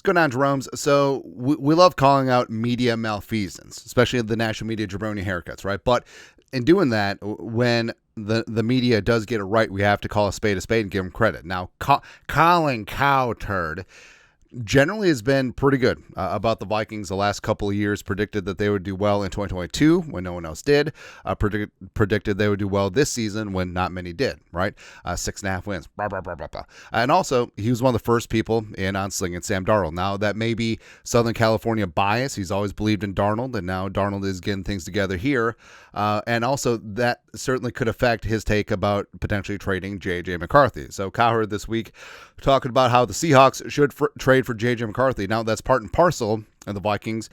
going on, Jerome's? So we love calling out media malfeasance, especially the national media jabroni haircuts, right? But in doing that, when the media does get it right, we have to call a spade and give them credit. Now, Colin Cowherd generally has been pretty good about the Vikings the last couple of years. Predicted that they would do well in 2022 when no one else did. Predicted they would do well this season when not many did, right? 6.5 wins. Blah, blah, blah, blah, blah. And also, he was one of the first people in on slinging Sam Darnold. Now, that may be Southern California bias. He's always believed in Darnold, and now Darnold is getting things together here. And also, that certainly could affect his take about potentially trading JJ McCarthy. So, Cowherd this week talking about how the Seahawks should trade for JJ McCarthy. Now, that's part and parcel of the Vikings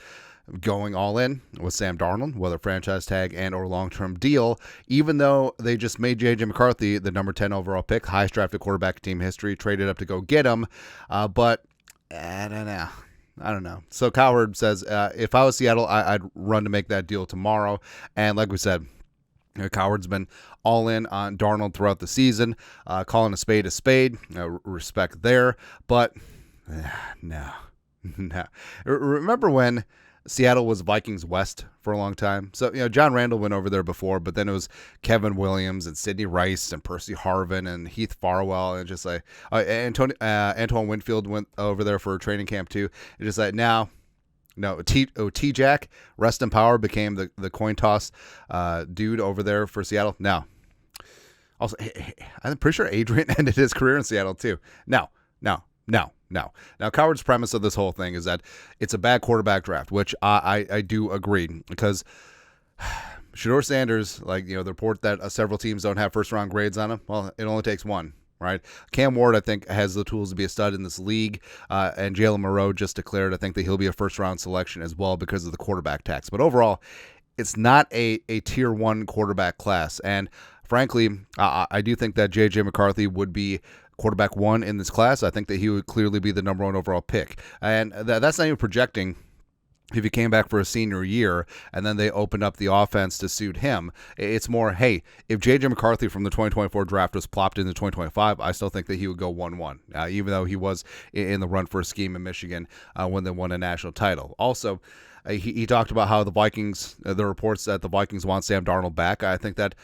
going all in with Sam Darnold, whether franchise tag and or long-term deal, even though they just made JJ McCarthy the number 10 overall pick, highest drafted quarterback in team history, traded up to go get him. But I don't know. So Cowherd says, if I was Seattle, I'd run to make that deal tomorrow. And like we said, Cowherd's been all in on Darnold throughout the season, calling a spade. Respect there. But no. Remember when Seattle was Vikings West for a long time? So, John Randall went over there before, but then it was Kevin Williams and Sidney Rice and Percy Harvin and Heath Farwell and just like Antoine Winfield went over there for a training camp too. And just like No, T-Jack, rest in power, became the coin toss dude over there for Seattle. No. Also, I'm pretty sure Adrian ended his career in Seattle too. No. Now, Cowherd's premise of this whole thing is that it's a bad quarterback draft, which I do agree, because Shedeur Sanders, the report that several teams don't have first-round grades on him, well, it only takes one. Right, Cam Ward, I think, has the tools to be a stud in this league, and Jalen Moreau just declared, I think, that he'll be a first-round selection as well because of the quarterback tax. But overall, it's not a tier 1 quarterback class, and frankly, I do think that JJ McCarthy would be quarterback 1 in this class. I think that he would clearly be the number 1 overall pick, and that's not even projecting if he came back for a senior year and then they opened up the offense to suit him. It's more, hey, if J.J. McCarthy from the 2024 draft was plopped into 2025, I still think that he would go 1-1, even though he was in the run for a scheme in Michigan when they won a national title. Also, he talked about how the Vikings, the reports that the Vikings want Sam Darnold back. I think that,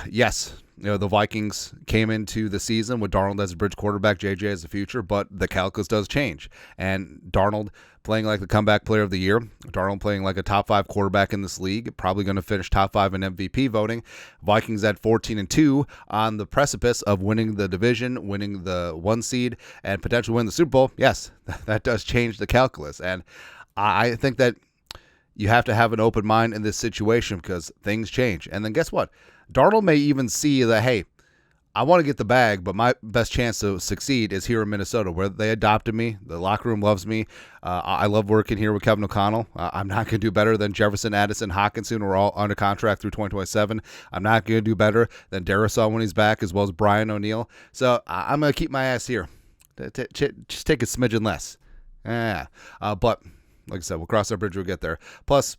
yes, the Vikings came into the season with Darnold as a bridge quarterback, JJ as the future, but the calculus does change. And Darnold playing like the comeback player of the year, Darnold playing like a top 5 quarterback in this league, probably going to finish top 5 in MVP voting. Vikings at 14-2 on the precipice of winning the division, winning the 1 seed, and potentially win the Super Bowl. Yes, that does change the calculus. And I think that you have to have an open mind in this situation because things change. And then guess what? Darnold may even see that, hey, I want to get the bag, but my best chance to succeed is here in Minnesota, where they adopted me. The locker room loves me. I love working here with Kevin O'Connell. I'm not going to do better than Jefferson, Addison, Hockenson, who are all under contract through 2027. I'm not going to do better than Darrisaw when he's back, as well as Brian O'Neill. So I'm going to keep my ass here. Just take a smidgen less. But like I said, we'll cross that bridge, we'll get there. Plus,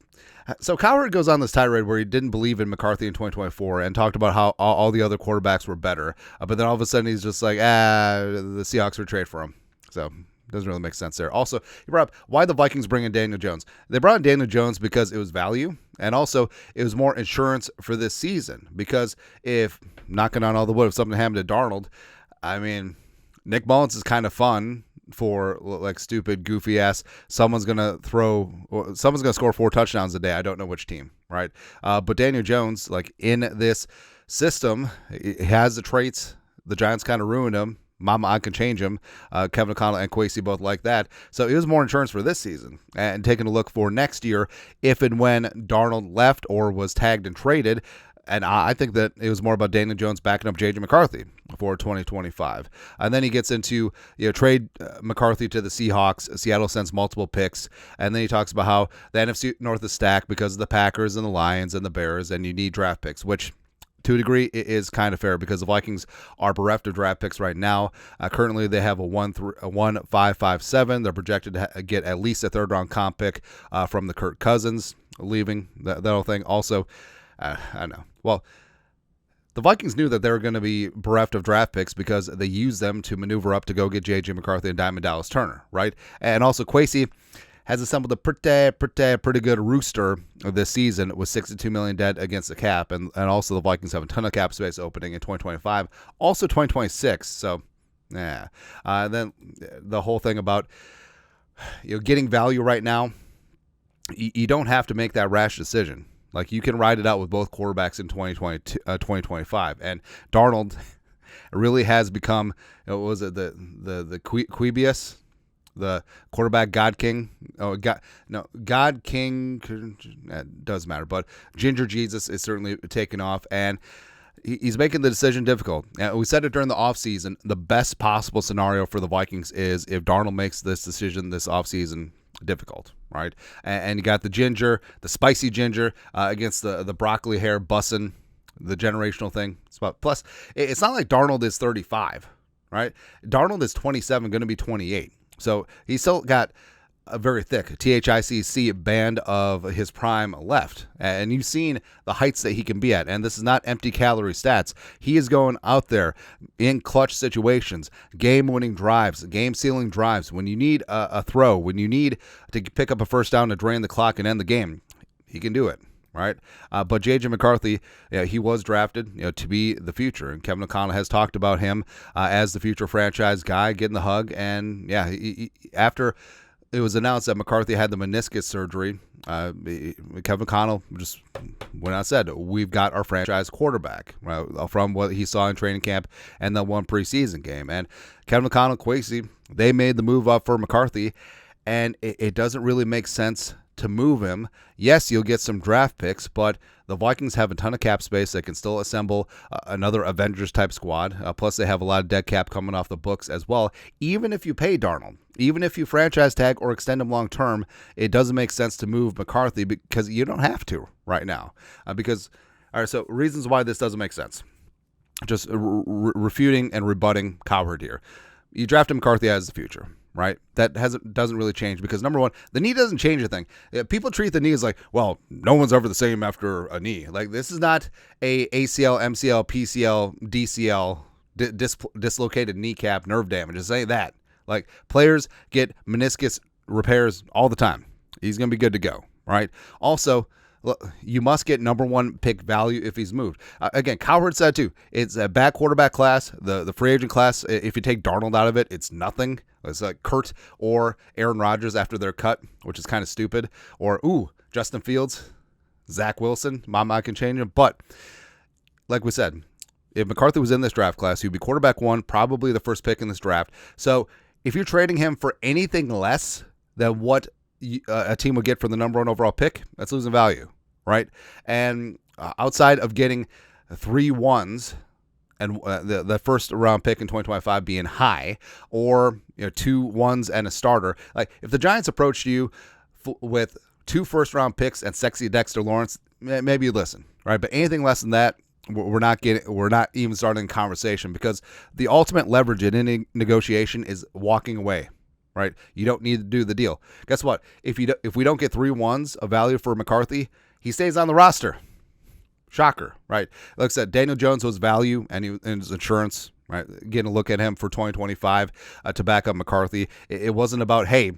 so Cowherd goes on this tirade where he didn't believe in McCarthy in 2024 and talked about how all the other quarterbacks were better. But then all of a sudden he's just like, the Seahawks would trade for him. So it doesn't really make sense there. Also, he brought up why the Vikings bring in Daniel Jones. They brought in Daniel Jones because it was value, and also it was more insurance for this season. Because if, knocking on all the wood, if something happened to Darnold, I mean, Nick Mullins is kind of fun for like stupid, goofy ass. Someone's gonna score 4 touchdowns a day. I don't know which team, right? But Daniel Jones, like in this system, he has the traits. The Giants kind of ruined him. Mama, I can change him. Kevin O'Connell and Kwesi both like that. So it was more insurance for this season. And taking a look for next year, if and when Darnold left or was tagged and traded. And I think that it was more about Daniel Jones backing up J.J. McCarthy for 2025. And then he gets into, trade McCarthy to the Seahawks. Seattle sends multiple picks. And then he talks about how the NFC North is stacked because of the Packers and the Lions and the Bears, and you need draft picks, which to a degree it is kind of fair because the Vikings are bereft of draft picks right now. Currently, they have a 1-5-5-7. They're projected to get at least a third-round comp pick from the Kirk Cousins leaving, that whole thing. Also, I don't know. Well, the Vikings knew that they were going to be bereft of draft picks because they used them to maneuver up to go get JJ McCarthy and Diamond Dallas Turner, right? And also Kwesi has assembled a pretty good rooster this season with $62 million dead against the cap, and also the Vikings have a ton of cap space opening in 2025, also 2026. So, yeah. Then the whole thing about getting value right now, you don't have to make that rash decision. Like, you can ride it out with both quarterbacks in 2025. And Darnold really has become, what was it, the Quebius, the quarterback God King? God King, that does matter. But Ginger Jesus is certainly taking off, and he's making the decision difficult. We said it during the offseason. The best possible scenario for the Vikings is if Darnold makes this decision this offseason difficult, right? And you got the ginger, the spicy ginger against the broccoli hair bussin', the generational thing. Plus, it's not like Darnold is 35, right? Darnold is 27, going to be 28. So he's still got a very thick THICC band of his prime left. And you've seen the heights that he can be at. And this is not empty calorie stats. He is going out there in clutch situations, game-winning drives, game-sealing drives. When you need a throw, when you need to pick up a first down to drain the clock and end the game, he can do it. Right, but JJ McCarthy, he was drafted, to be the future, and Kevin O'Connell has talked about him as the future franchise guy, getting the hug, and after it was announced that McCarthy had the meniscus surgery, Kevin O'Connell just went out and said, "We've got our franchise quarterback," right, from what he saw in training camp and the one preseason game, and Kevin O'Connell, Kwesi, they made the move up for McCarthy, and it doesn't really make sense to move him. Yes, you'll get some draft picks, but the Vikings have a ton of cap space. They can still assemble another Avengers-type squad. Plus, they have a lot of dead cap coming off the books as well. Even if you pay Darnold, even if you franchise tag or extend him long-term, it doesn't make sense to move McCarthy because you don't have to right now. All right, so reasons why this doesn't make sense. Just refuting and rebutting Cowherd here. You drafted McCarthy as the future. Right? That doesn't really change because, number one, the knee doesn't change a thing. People treat the knee as like, well, no one's ever the same after a knee. Like, this is not a ACL, MCL, PCL, DCL, dislocated kneecap, nerve damage. Just say that. Like, players get meniscus repairs all the time. He's going to be good to go. Right? Also, you must get number one pick value if he's moved. Again, Cowherd said too, it's a bad quarterback class. The free agent class, if you take Darnold out of it, it's nothing. It's like Kurt or Aaron Rodgers after their cut, which is kind of stupid. Or, Justin Fields, Zach Wilson. Mama can change him. But like we said, if McCarthy was in this draft class, he'd be quarterback one, probably the first pick in this draft. So if you're trading him for anything less than what a team would get for the number one overall pick, that's losing value, right? And outside of getting 3 1s and the first round pick in 2025 being high, or 2 1s and a starter, like if the Giants approached you with 2 first round picks and sexy Dexter Lawrence, maybe you listen, right? But anything less than that, we're not even starting a conversation, because the ultimate leverage in any negotiation is walking away. Right, you don't need to do the deal. Guess what? If we don't get 3 1s of value for McCarthy, he stays on the roster. Shocker, right? Like I said, Daniel Jones was value and his insurance. Right, getting a look at him for 2025 to back up McCarthy. It wasn't about, hey,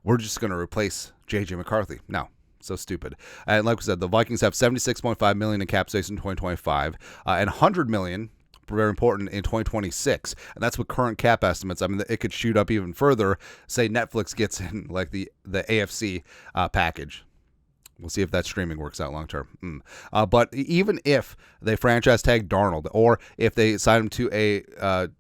we're just going to replace JJ McCarthy. No, so stupid. And like we said, the Vikings have $76.5 million in cap space in 2025 and $100 million. Very important in 2026, and that's with current cap estimates. I mean, it could shoot up even further. Say Netflix gets in like the AFC package. We'll see if that streaming works out long term. But even if they franchise tag Darnold, or if they sign him to a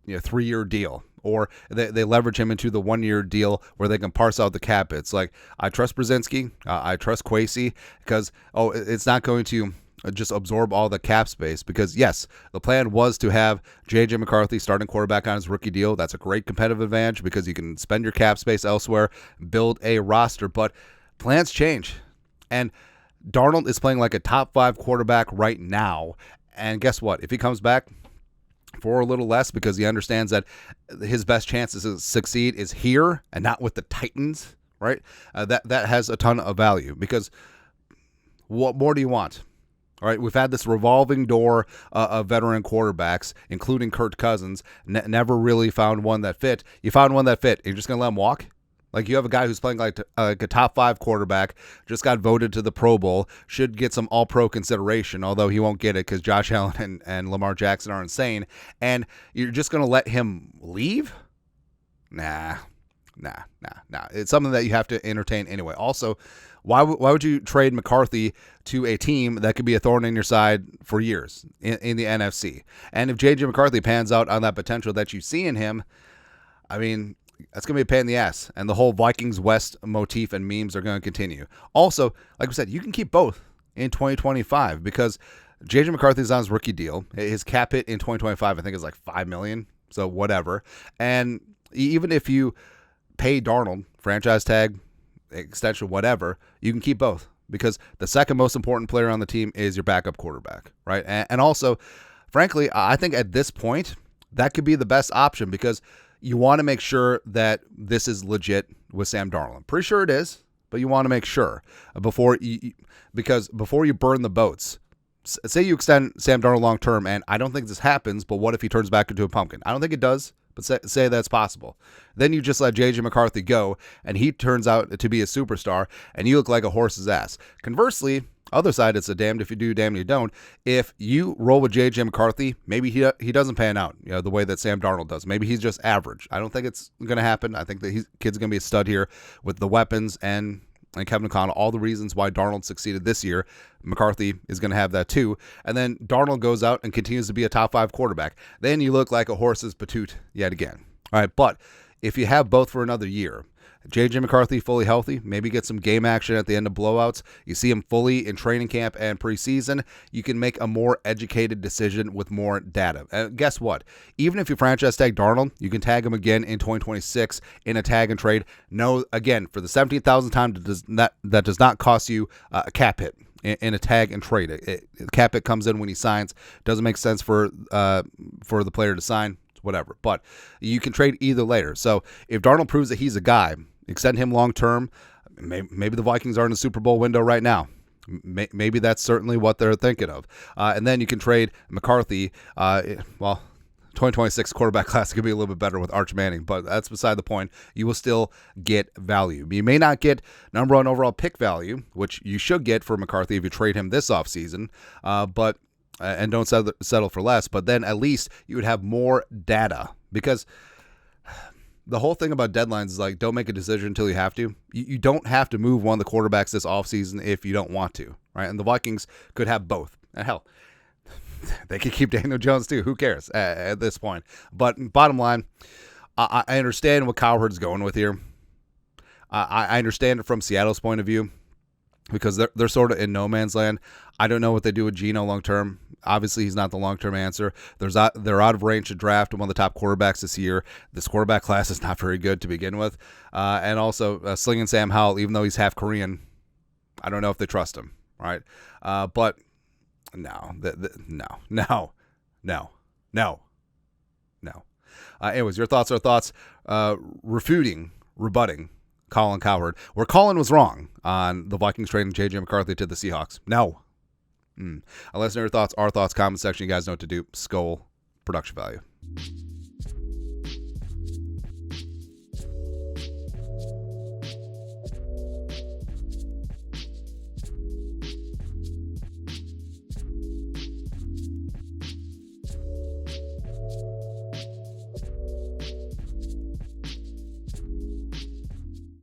3-year deal, or they leverage him into the 1-year deal where they can parse out the cap, it's like, I trust Brzezinski, I trust Kwesi, because it's not going to just absorb all the cap space, because yes, the plan was to have JJ McCarthy starting quarterback on his rookie deal. That's a great competitive advantage because you can spend your cap space elsewhere, build a roster, but plans change. And Darnold is playing like a top 5 quarterback right now. And guess what? If he comes back for a little less because he understands that his best chances to succeed is here and not with the Titans, right? That has a ton of value, because what more do you want? All right, we've had this revolving door of veteran quarterbacks, including Kirk Cousins. Never really found one that fit. You found one that fit. You're just going to let him walk? Like, you have a guy who's playing like a top 5 quarterback, just got voted to the Pro Bowl, should get some all-pro consideration, although he won't get it because Josh Allen and Lamar Jackson are insane. And you're just going to let him leave? Nah. It's something that you have to entertain anyway. Also, why would you trade McCarthy to a team that could be a thorn in your side for years in the NFC? And if JJ McCarthy pans out on that potential that you see in him, I mean, that's going to be a pain in the ass. And the whole Vikings West motif and memes are going to continue. Also, like I said, you can keep both in 2025 because JJ McCarthy's on his rookie deal. His cap hit in 2025, I think, is like $5 million. So whatever. And even if you pay Darnold, franchise tag, extension, whatever, you can keep both because the second most important player on the team is your backup quarterback, right? And also, frankly, I think at this point, that could be the best option because you want to make sure that this is legit with Sam Darnold. I'm pretty sure it is, but you want to make sure before you burn the boats. Say you extend Sam Darnold long term, and I don't think this happens, but what if he turns back into a pumpkin? I don't think it does. But say that's possible. Then you just let JJ McCarthy go, and he turns out to be a superstar, and you look like a horse's ass. Conversely, other side, it's a damned if you do, damned if you don't. If you roll with JJ McCarthy, maybe he doesn't pan out, the way that Sam Darnold does. Maybe he's just average. I don't think it's going to happen. I think that kid's going to be a stud here with the weapons and Kevin O'Connell, all the reasons why Darnold succeeded this year. McCarthy is going to have that too. And then Darnold goes out and continues to be a top 5 quarterback. Then you look like a horse's patoot yet again. All right, but if you have both for another year, JJ McCarthy fully healthy, maybe get some game action at the end of blowouts. You see him fully in training camp and preseason. You can make a more educated decision with more data. And guess what? Even if you franchise tag Darnold, you can tag him again in 2026 in a tag and trade. No, again, for the 17,000th time, that does not cost you a cap hit in a tag and trade. Cap hit comes in when he signs. Doesn't make sense for the player to sign. Whatever, but you can trade either later. So if Darnold proves that he's a guy, extend him long term. Maybe the Vikings are in the Super Bowl window right now. Maybe that's certainly what they're thinking of. And then you can trade McCarthy. 2026 quarterback class could be a little bit better with Arch Manning, but that's beside the point. You will still get value. You may not get number 1 overall pick value, which you should get for McCarthy if you trade him this offseason, and don't settle for less, but then at least you would have more data because the whole thing about deadlines is like, don't make a decision until you have to. You don't have to move one of the quarterbacks this offseason if you don't want to, right? And the Vikings could have both. And hell, they could keep Daniel Jones too. Who cares at this point? But bottom line, I understand what Cowherd's going with here. I understand it from Seattle's point of view because they're sort of in no man's land. I don't know what they do with Geno long term. Obviously, he's not the long-term answer. They're out of range to draft one of the top quarterbacks this year. This quarterback class is not very good to begin with. And also, slinging Sam Howell, even though he's half Korean, I don't know if they trust him, right? But no. Anyways, your thoughts are thoughts. Rebutting Colin Cowherd, where Colin was wrong on the Vikings trading JJ McCarthy to the Seahawks. No. Unless your thoughts, our thoughts, comment section, you guys know what to do. Skull production value.